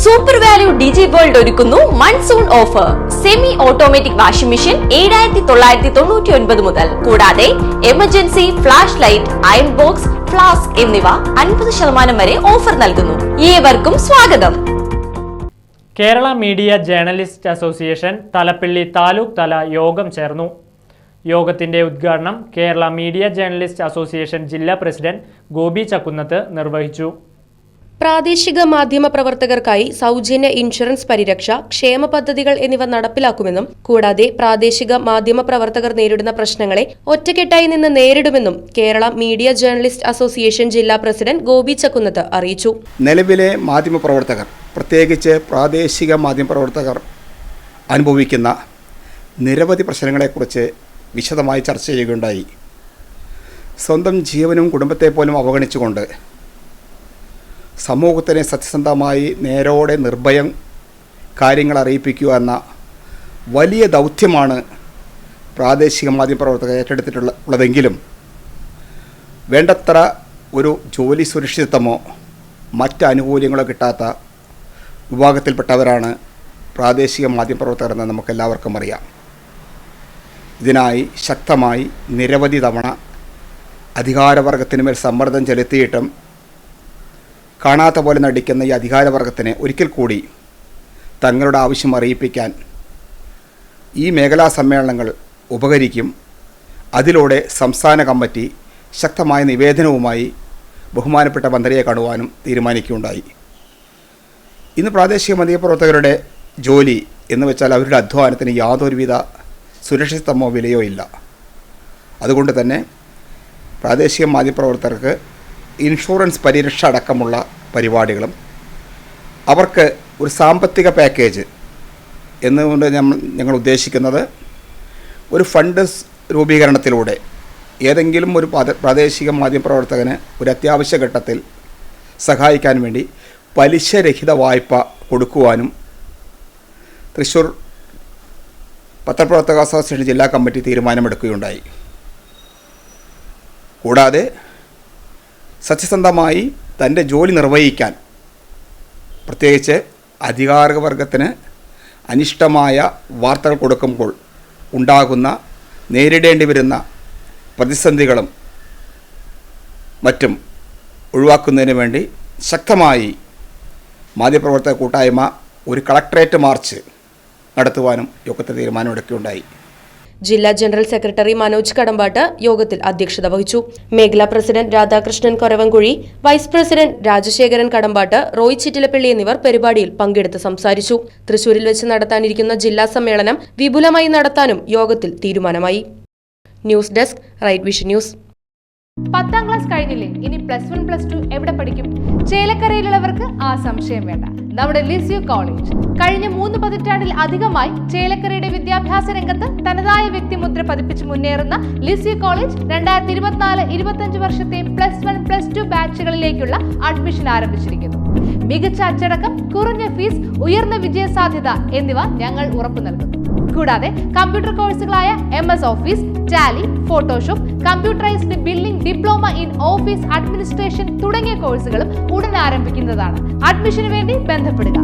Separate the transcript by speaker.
Speaker 1: Super value ഡിജി world ഒരുക്കുന്നു monsoon offer. Semi automatic washing machine 7,999 മുതൽ. കൂടാതെ emergency flash light, iron box, flask എന്നിവ 50% വരെ ഓഫർ നൽകുന്നു. ഏവർക്കും സ്വാഗതം.
Speaker 2: Kerala media journalist association Thalappilly taluk തല യോഗം ചേർന്നു. യോഗത്തിന്റെ ഉദ്ഘാടനം കേരള മീഡിയ ജേർണലിസ്റ്റ് അസോസിയേഷൻ ജില്ലാ പ്രസിഡന്റ് ഗോപി ചക്കുന്നത്ത് നിർവഹിച്ചു.
Speaker 3: പ്രാദേശിക മാധ്യമ പ്രവർത്തകർക്കായി സൗജന്യ ഇൻഷുറൻസ് പരിരക്ഷ, ക്ഷേമ പദ്ധതികൾ എന്നിവ നടപ്പിലാക്കുമെന്നും കൂടാതെ പ്രാദേശിക മാധ്യമ പ്രവർത്തകർ നേരിടുന്ന പ്രശ്നങ്ങളെ ഒറ്റക്കെട്ടായി നിന്ന് നേരിടുമെന്നും കേരള മീഡിയ ജേർണലിസ്റ്റ് അസോസിയേഷൻ ജില്ലാ പ്രസിഡന്റ് ഗോപി ചക്കുന്നത്ത് അറിയിച്ചു.
Speaker 4: നിലവിലെ മാധ്യമ പ്രവർത്തകർ, പ്രത്യേകിച്ച് പ്രാദേശിക മാധ്യമ പ്രവർത്തകർ അനുഭവിക്കുന്ന നിരവധി പ്രശ്നങ്ങളെക്കുറിച്ച് വിശദമായി ചർച്ച ചെയ്യുകയുണ്ടായി. സ്വന്തം ജീവനും കുടുംബത്തെ പോലും അവഗണിച്ചുകൊണ്ട് സമൂഹത്തിനെ സത്യസന്ധമായി നേരോടെ നിർഭയം കാര്യങ്ങൾ അറിയിപ്പിക്കുക എന്ന വലിയ ദൗത്യമാണ് പ്രാദേശിക മാധ്യമപ്രവർത്തകർ ഏറ്റെടുത്തിട്ടുള്ളതെങ്കിലും വേണ്ടത്ര ഒരു ജോലി സുരക്ഷിതത്വമോ മറ്റ് ആനുകൂല്യങ്ങളോ കിട്ടാത്ത വിഭാഗത്തിൽപ്പെട്ടവരാണ് പ്രാദേശിക മാധ്യമപ്രവർത്തകരെന്ന് നമുക്കെല്ലാവർക്കും അറിയാം. ഇതിനായി ശക്തമായി നിരവധി തവണ അധികാരവർഗത്തിനുമേൽ സമ്മർദ്ദം ചെലുത്തിയിട്ടും കാണാത്ത പോലെ നടിക്കുന്ന ഈ അധികാരവർഗത്തിന് ഒരിക്കൽ കൂടി തങ്ങളുടെ ആവശ്യം അറിയിപ്പിക്കാൻ ഈ മേഖലാ സമ്മേളനങ്ങൾ ഉപകരിക്കും. അതിലൂടെ സംസ്ഥാന കമ്മിറ്റി ശക്തമായ നിവേദനവുമായി ബഹുമാനപ്പെട്ട മന്ത്രിയെ കാണുവാനും തീരുമാനിക്കുകയുണ്ടായി. ഇന്ന് പ്രാദേശിക മാധ്യമപ്രവർത്തകരുടെ ജോലി എന്ന് വെച്ചാൽ അവരുടെ അധ്വാനത്തിന് യാതൊരുവിധ സുരക്ഷിതത്വമോ വിലയോ ഇല്ല. അതുകൊണ്ട് തന്നെ പ്രാദേശിക മാധ്യമപ്രവർത്തകർക്ക് ഇൻഷുറൻസ് പരിരക്ഷ അടക്കമുള്ള പരിപാടികളും അവർക്ക് ഒരു സാമ്പത്തിക പാക്കേജ് എന്നുകൊണ്ട് ഞങ്ങൾ ഉദ്ദേശിക്കുന്നത് ഒരു ഫണ്ട് രൂപീകരണത്തിലൂടെ ഏതെങ്കിലും ഒരു പ്രാദേശിക മാധ്യമപ്രവർത്തകന് ഒരു അത്യാവശ്യ ഘട്ടത്തിൽ സഹായിക്കാൻ വേണ്ടി പലിശരഹിത വായ്പ കൊടുക്കുവാനും തൃശ്ശൂർ പത്രപ്രവർത്തക അസോസിയേഷൻ ജില്ലാ കമ്മിറ്റി തീരുമാനമെടുക്കുകയുണ്ടായി. കൂടാതെ സത്യസന്ധമായി തൻ്റെ ജോലി നിർവഹിക്കാൻ, പ്രത്യേകിച്ച് അധികാരവർഗത്തിന് അനിഷ്ടമായ വാർത്തകൾ കൊടുക്കുമ്പോൾ ഉണ്ടാകുന്ന നേരിടേണ്ടി വരുന്ന പ്രതിസന്ധികളും മറ്റും ഒഴിവാക്കുന്നതിന് വേണ്ടി ശക്തമായി മാധ്യമപ്രവർത്തക കൂട്ടായ്മ ഒരു കളക്ടറേറ്റ് മാർച്ച് നടത്തുവാനും യോഗത്തിൽ തീരുമാനമെടുക്കുകയുണ്ടായി.
Speaker 3: ജില്ലാ ജനറൽ സെക്രട്ടറി മനോജ് കടമ്പാട്ട് യോഗത്തിൽ അധ്യക്ഷത വഹിച്ചു. മേഖലാ president Radhakrishnan Koravankuzhi, vice president Rajasekharan Kadampattu, Roy Chittilappally എന്നിവർ പരിപാടിയിൽ പങ്കെടുത്ത് സംസാരിച്ചു. തൃശൂരിൽ വെച്ച് നടത്താനിരിക്കുന്ന ജില്ലാ സമ്മേളനം വിപുലമായി നടത്താനും യോഗത്തിൽ തീരുമാനമായി. News desk, right vision news.
Speaker 5: 10ാം ക്ലാസ് കഴിഞ്ഞില്ലേ? ഇനി +1 +2 എവിടെ പഠിക്കും? ചേലക്കരയിലുള്ളവർക്ക് ആ സംശയം വേണ്ട. നമ്മുടെ ലിസ്യു കോളേജ് കഴിഞ്ഞ 3 പതിറ്റാണ്ടിൽ അധികമായി ചേലക്കരയുടെ വിദ്യാഭ്യാസ രംഗത്ത് തനതായ വ്യക്തിമുദ്ര പതിപ്പിച്ച് മുന്നേറുന്ന ലിസ്യു കോളേജ് 2024-25 വർഷത്തെ +1 +2 ബാച്ചുകളിലേക്കുള്ള അഡ്മിഷൻ ആരംഭിച്ചിരിക്കുന്നു. മികച്ച അച്ചടക്കം, കുറഞ്ഞ ഫീസ്, ഉയർന്ന വിജയസാധ്യത എന്നിവ ഞങ്ങൾ ഉറപ്പു നൽകുന്നു. കൂടാതെ കമ്പ്യൂട്ടർ കോഴ്സുകളായ MS office, Tally, Photoshop, computerised billing, diploma in office administration തുടങ്ങിയ കോഴ്സുകളും ഉടൻ ആരംഭിക്കുന്നതാണ്. അഡ്മിഷന് വേണ്ടി ബന്ധപ്പെടുക.